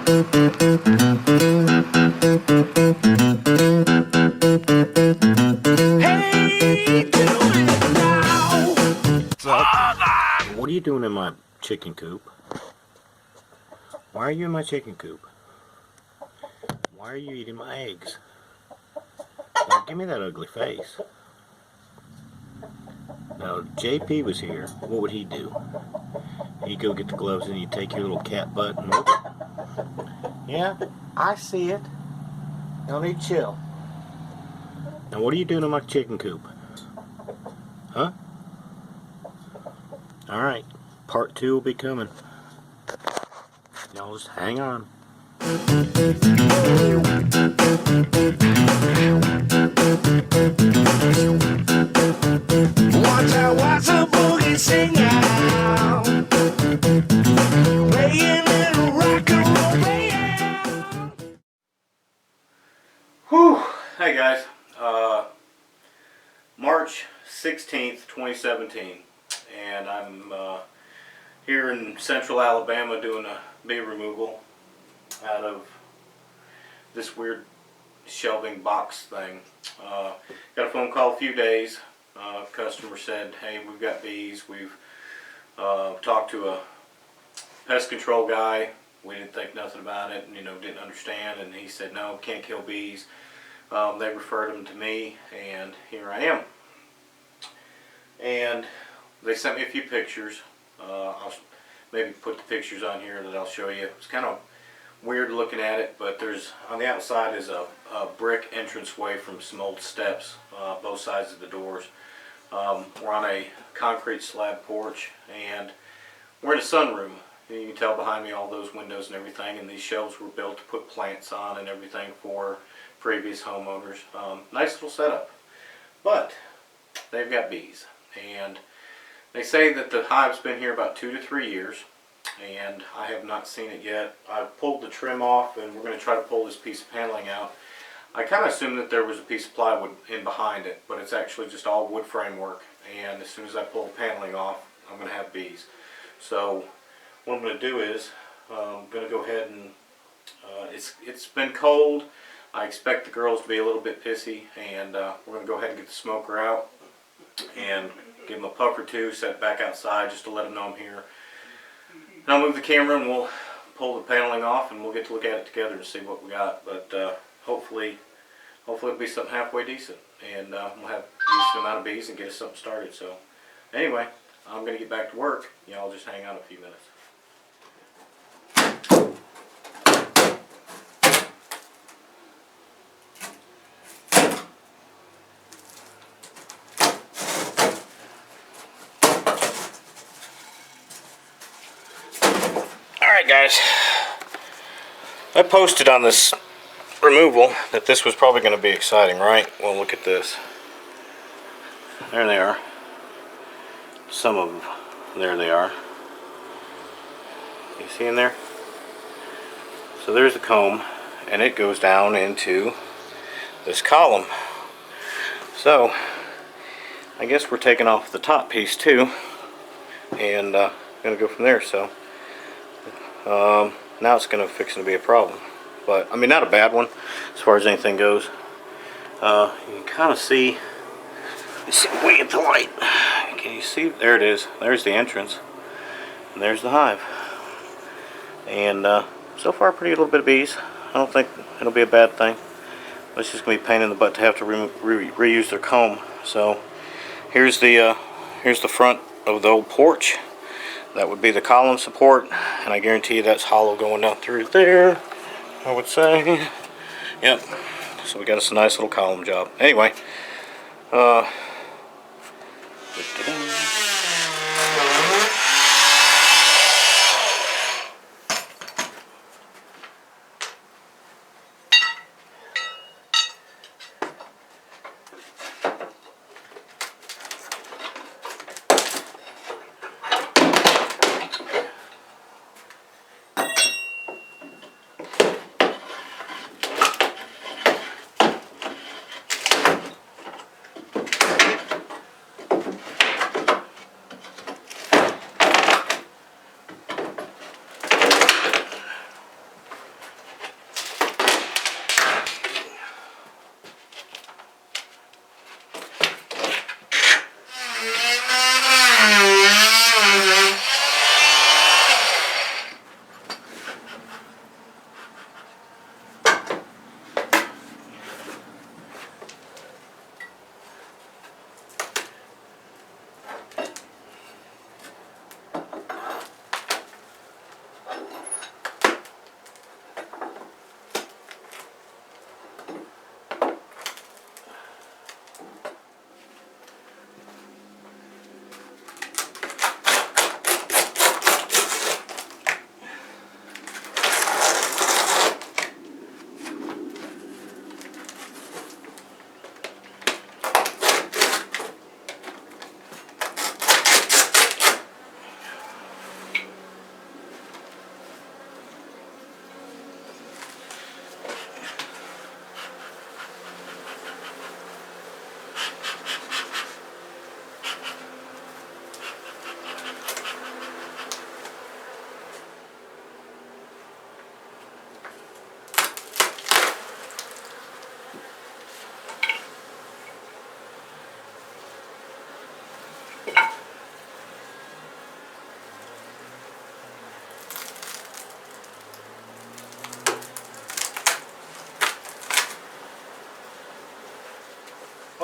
What are you doing in my chicken coop? Why are you in my chicken coop? Why are you eating my eggs? Now, give me that ugly face. Now, if JP was here, what would he do? He'd go get the gloves and he'd take your little cat butt and look it. Yeah, I see it. Y'all need to chill. Now, what are you doing in my chicken coop? Huh? Alright, part 2 will be coming. Y'all just hang on. Watch a boogie sing out, playing little rock and roll band. Whew! Hey guys, March 16th, 2017, and I'm here in central Alabama doing a bee removal out of this weird shelving box thing. Got a phone call a few days. Customer said, hey, we've got bees. We've talked to a pest control guy. We didn't think nothing about it, and, didn't understand, and he said, no, can't kill bees. They referred them to me, and here I am. And they sent me a few pictures. I'll maybe put the pictures on here that I'll show you. It's kind of weird looking at it, but there's, on the outside is a brick entranceway from some old steps, both sides of the doors. We're on a concrete slab porch, and we're in a sunroom. You can tell behind me all those windows and everything, and these shelves were built to put plants on and everything for previous homeowners. Nice little setup. But they've got bees, and they say that the hive's been here about 2 to 3 years, and I have not seen it yet. I've pulled the trim off, and we're going to try to pull this piece of paneling out. I kind of assumed that there was a piece of plywood in behind it, but it's actually just all wood framework, and as soon as I pull the paneling off, I'm going to have bees. So what I'm going to do is I'm going to go ahead and it's been cold. I expect the girls to be a little bit pissy, and we're going to go ahead and get the smoker out and give them a puff or two, set it back outside just to let them know I'm here. And I'll move the camera and we'll pull the paneling off, and we'll get to look at it together and see what we got. But hopefully it'll be something halfway decent, and we'll have a decent amount of bees and get us something started. So anyway, I'm going to get back to work. Y'all just hang on a few minutes. Alright guys, I posted on this removal that this was probably going to be exciting, right? Well, look at this. There they are. Some of them. There they are. You see in there? So there's the comb, and it goes down into this column. So I guess we're taking off the top piece too, and going to go from there. So now it's going to fix to be a problem, but I mean not a bad one as far as anything goes. You can kind of see. Way at the light. Can you see? There it is. There's the entrance, and there's the hive. And so far, pretty little bit of bees. I don't think it'll be a bad thing. But it's just gonna be a pain in the butt to have to reuse their comb. So here's the front of the old porch. That would be the column support, and I guarantee you that's hollow going down through there, I would say. Yep. So we got us a nice little column job. Anyway.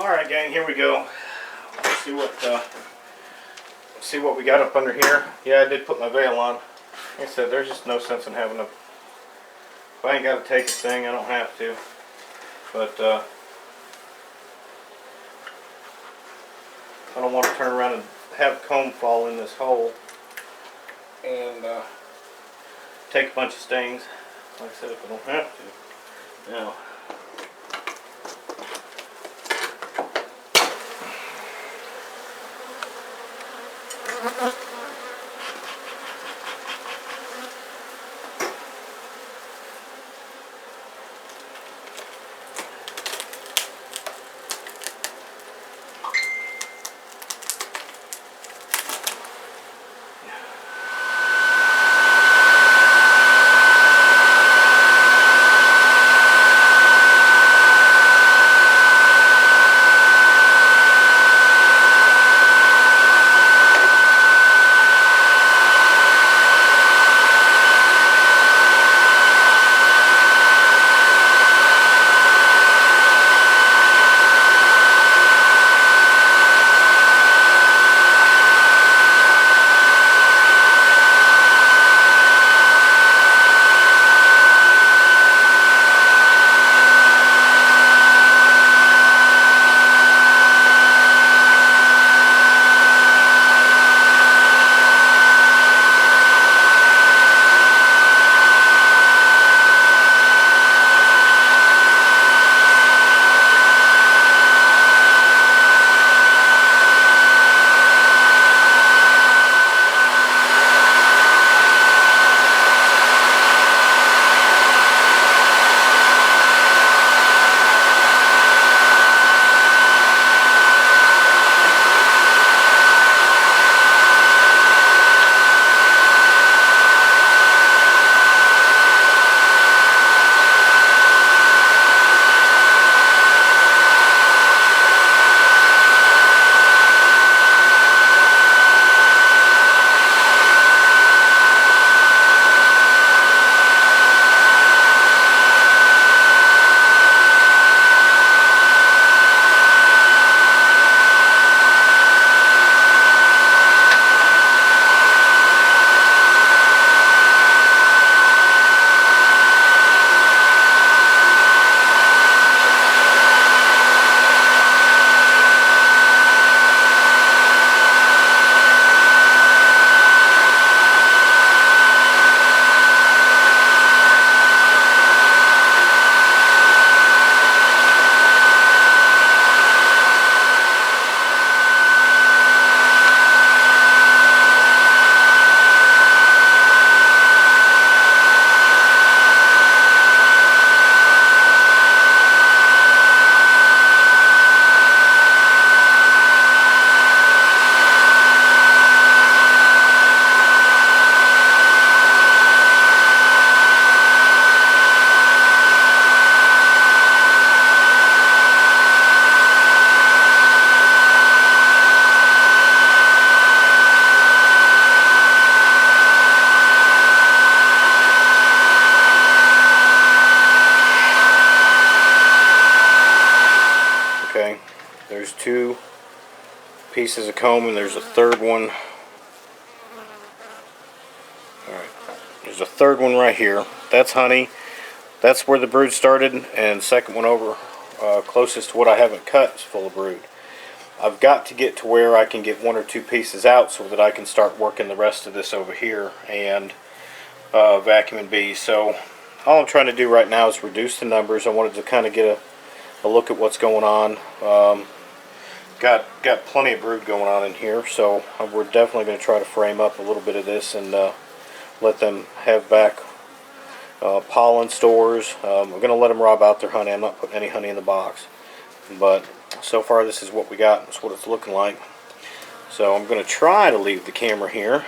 Alright gang, here we go. Let's see what we got up under here. Yeah, I did put my veil on. Like I said, there's just no sense in having a... If I ain't got to take a thing, I don't have to. But I don't want to turn around and have comb fall in this hole and take a bunch of stings. Like I said, if I don't have to. Now, okay, there's two pieces of comb and there's a third one. Alright, there's a third one right here. That's honey. That's where the brood started, and second one over, closest to what I haven't cut, is full of brood. I've got to get to where I can get one or two pieces out so that I can start working the rest of this over here and vacuuming bees. So all I'm trying to do right now is reduce the numbers. I wanted to kind of get a look at what's going on. Got plenty of brood going on in here, so we're definitely going to try to frame up a little bit of this and let them have back pollen stores. I'm going to let them rob out their honey. I'm not putting any honey in the box, but so far this is what we got. That's what it's looking like. So I'm going to try to leave the camera here,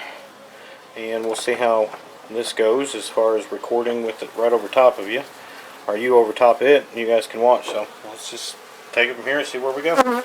and we'll see how this goes as far as recording with it right over top of you, or you over top of it, and you guys can watch. So let's just take it from here and see where we go.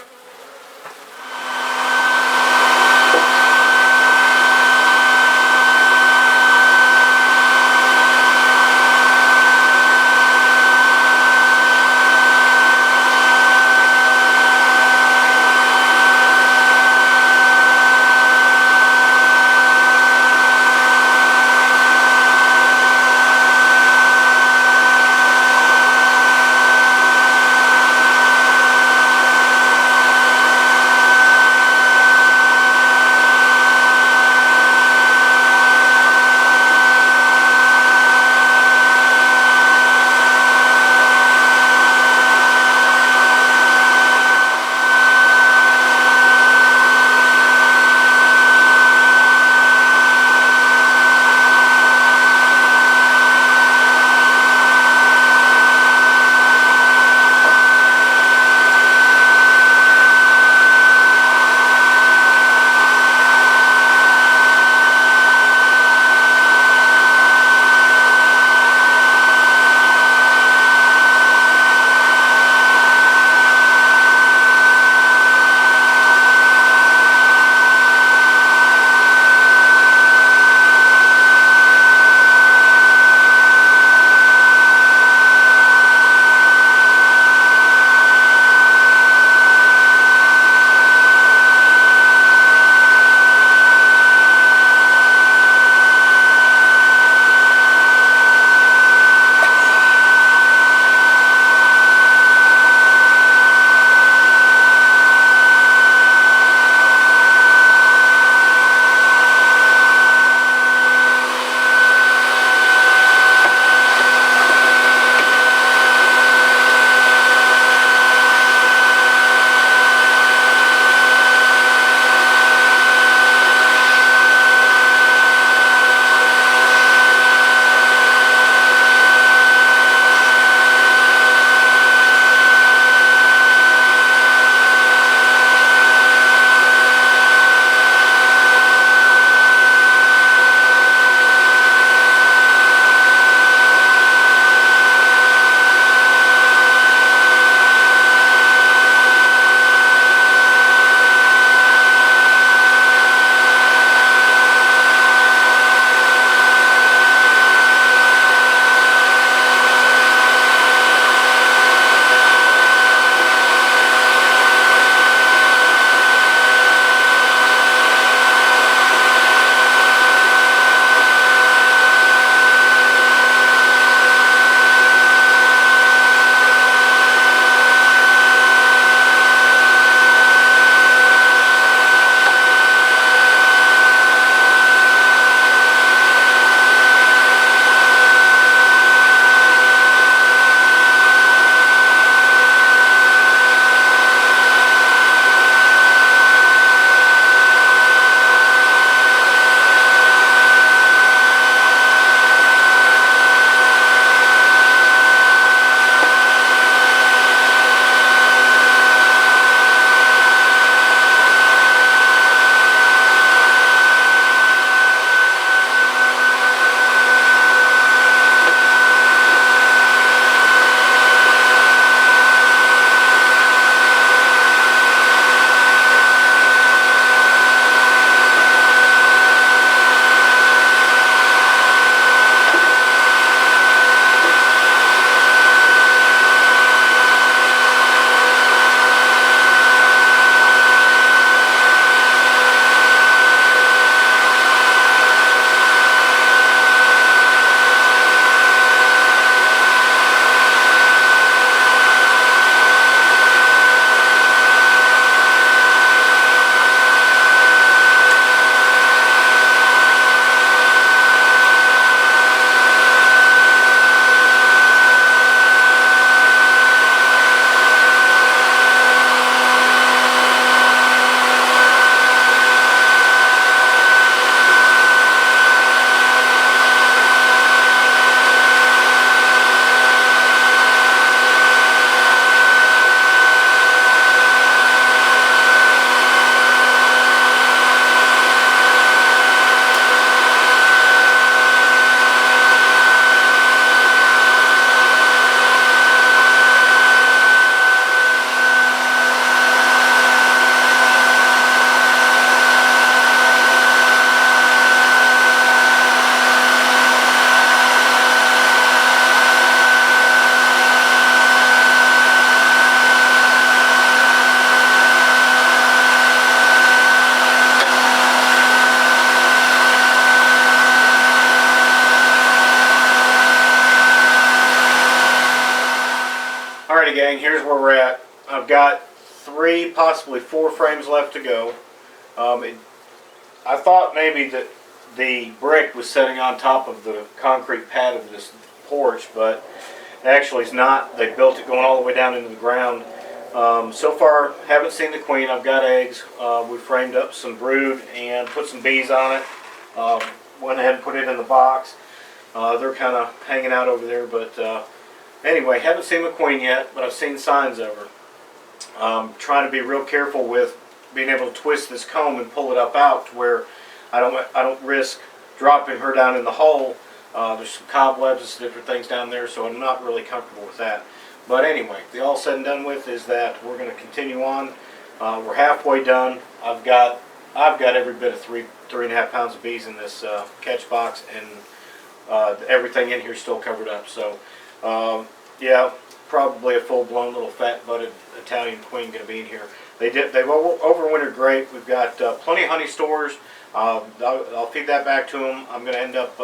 Alrighty gang, here's where we're at. I've got 3, possibly 4 frames left to go. I thought maybe that the brick was sitting on top of the concrete pad of this porch, but actually it's not. They built it going all the way down into the ground. So far, haven't seen the queen. I've got eggs. We framed up some brood and put some bees on it. Went ahead and put it in the box. They're kind of hanging out over there, but anyway, haven't seen the queen yet, but I've seen signs of her. Trying to be real careful with being able to twist this comb and pull it up out to where I don't risk dropping her down in the hole. There's some cobwebs and some different things down there, so I'm not really comfortable with that. But anyway, the all said and done with is that we're going to continue on. We're halfway done. I've got every bit of 3.5 pounds of bees in this catch box, and everything in here is still covered up. So yeah, probably a full-blown little fat-butted Italian queen going to be in here. They've overwintered great. We've got plenty of honey stores. I'll feed that back to them. I'm going to end up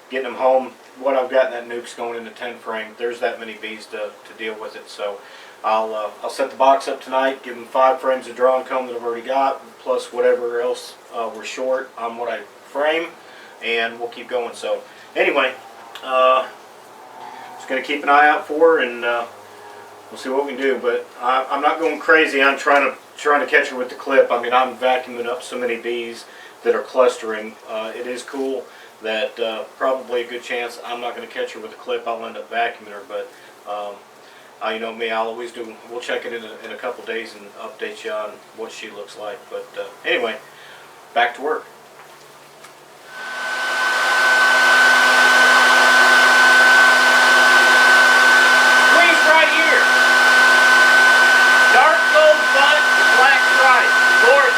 getting them home. What I've got in that nuke's going into 10 frame. There's that many bees to deal with it. So I'll set the box up tonight, give them 5 frames of drawn comb that I've already got, plus whatever else we're short on what I frame, and we'll keep going. So anyway, just going to keep an eye out for her, and we'll see what we can do. But I'm not going crazy on trying to catch her with the clip. I mean, I'm vacuuming up so many bees that are clustering. It is cool that probably a good chance I'm not going to catch her with a clip. I'll end up vacuuming her, but you know me, I'll always do. We'll check it in a couple days and update you on what she looks like. But anyway, back to work. Queen's right here. Dark gold butt, black stripe. Gorgeous.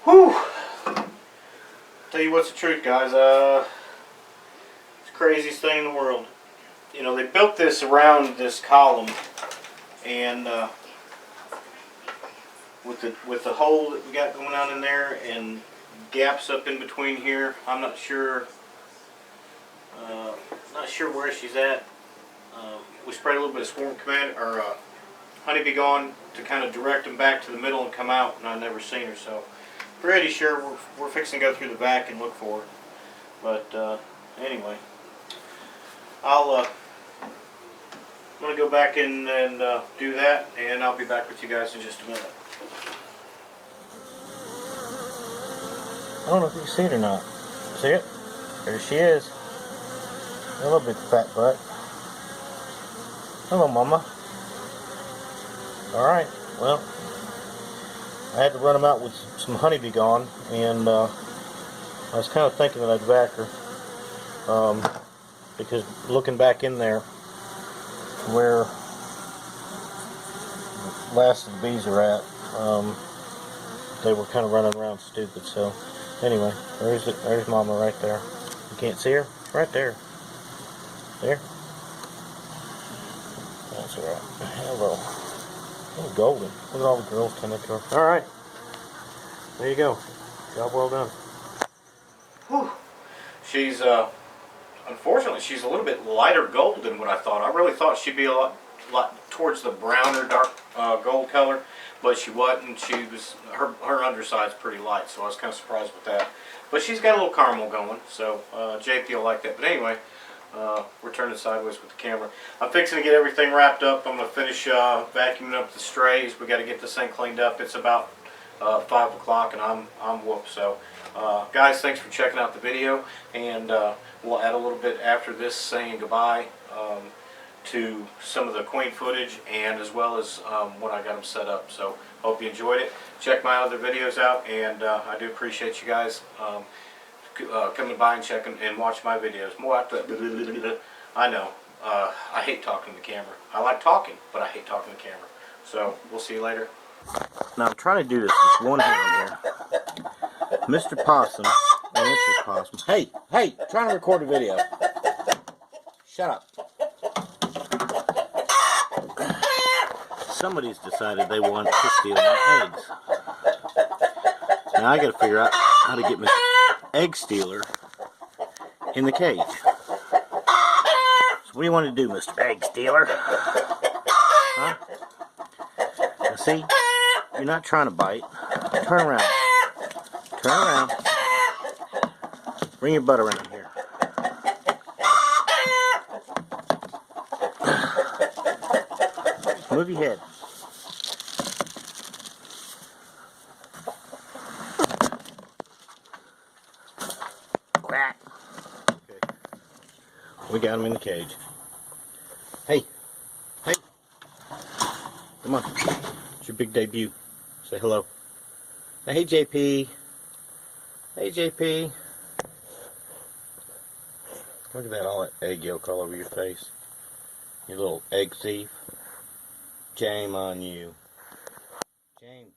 Whew. Tell you what's the truth, guys. It's the craziest thing in the world. You know, they built this around this column, and with the hole that we got going on in there and gaps up in between here, I'm not sure. Not sure where she's at. We sprayed a little bit of swarm command or honeybee gone to kind of direct them back to the middle and come out, and I've never seen her. So pretty sure we're fixing to go through the back and look for her. But anyway, I'm gonna go back in and do that, and I'll be back with you guys in just a minute. I don't know if you can see it or not. See it? There she is. A little bit fat butt. Hello, Mama. Alright, well, I had to run them out with some honeybee gone, and I was kind of thinking that I'd vac her, because looking back in there where the last of the bees are at, they were kind of running around stupid. So anyway, there's Mama right there. You can't see her? Right there. There. That's alright. Hello. Oh, golden. Look at all the girls coming to her. Alright. there you go. Job well done. Whew. She's unfortunately she's a little bit lighter gold than what I thought. I really thought she'd be a lot towards the browner dark gold color, but she wasn't. She was her underside's pretty light, so I was kind of surprised with that. But she's got a little caramel going, so JP will like that. But anyway, we're turning sideways with the camera. I'm fixing to get everything wrapped up. I'm going to finish vacuuming up the strays. We got to get this thing cleaned up. It's about 5 o'clock, and I'm whooped. So, guys, thanks for checking out the video, and we'll add a little bit after this saying goodbye to some of the queen footage, and as well as when I got them set up. So, hope you enjoyed it. Check my other videos out, and I do appreciate you guys coming by and checking and watch my videos. More after I know. I hate talking to the camera. I like talking, but I hate talking to the camera. So, we'll see you later. Now I'm trying to do this with one hand here. Mr. Possum and Mrs. Possum. Hey, trying to record a video. Shut up. Somebody's decided they want to steal my eggs. Now I gotta figure out how to get Mr. Egg Stealer in the cage. So what do you want to do, Mr. Egg Stealer? Huh? Now see? You're not trying to bite. Turn around. Turn around. Bring your butt around here. Move your head. Quack. Okay. We got him in the cage. Hey. Come on. It's your big debut. Say hello. Hey, JP. Hey, JP. Look at that, all that egg yolk all over your face. You little egg thief. Shame on you. Shame.